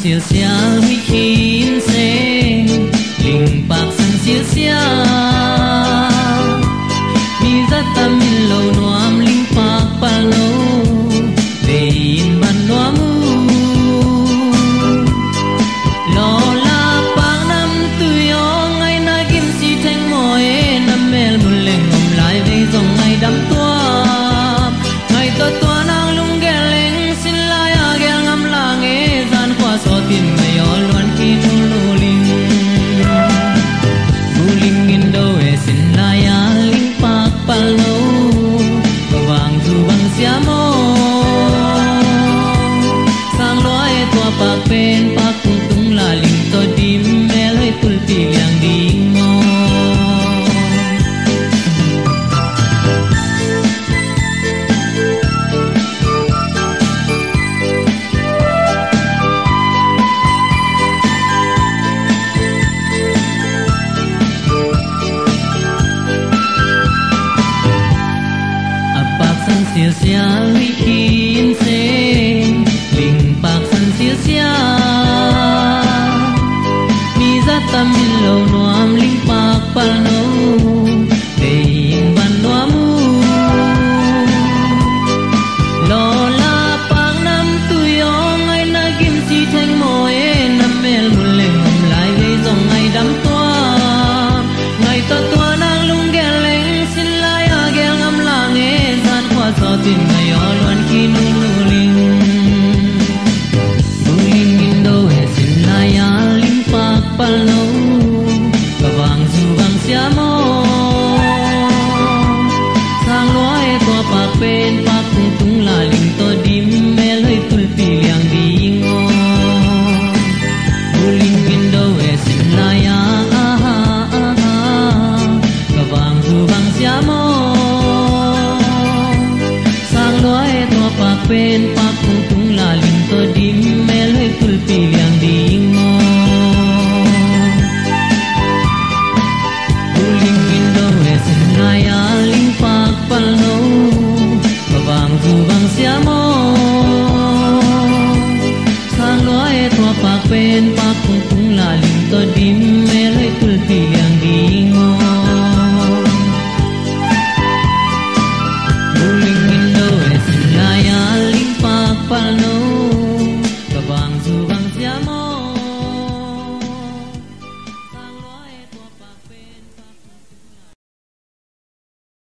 siêu xia huy chín xe linh bạc san siêu xia mi rất tâm min lâu noam linh bạc pa lâu về in ban noam lo la bang nam tu yo ngày na kim si thanh môi nam mel mun leng ngom lại về dòng ngày đắm tua ngày to tua nang lung gel leng xin lai a gel ngam la nghe gian qua so tin ngày yo luan ki nu lu ling lu ling in do e xin lai a ling pak pa lo vang du vang sia mo sang lo e tua pak pen pak tung tung la ling to dim mel hai tul pi yang ding mo siêu xia huy chín xe linh bạc san siêu xia mi ra tâm min lâu noam linh bạc pa nô để yên ban noam lo la bang nam tu yo ngày na kim si thanh môi nam mel mun leng ngom lại gây dòng ngày đắm toa ngày to toa nang lung gel leng xin lai a gel ngam la nghe gian qua so tin ngày yo luan ki nu lu ling lu ling in do he xin lai a ling pak pa lo ka vang du vang sia mo sang lo e to pak pen pak tung tung la ling to dim mel hai tul pi liang ding ngo lu ling in do he xin lai a ka vang du vang sia mo pen pak tung tung la ling to dim mel hai tul pi liang ding mo lu ling in do he sin lai a ling pak pa lo ka vang du vang sia mo sang lo e to pak pen pak tung tung la ling to dim mel hai tul pi liang ding mo lu ling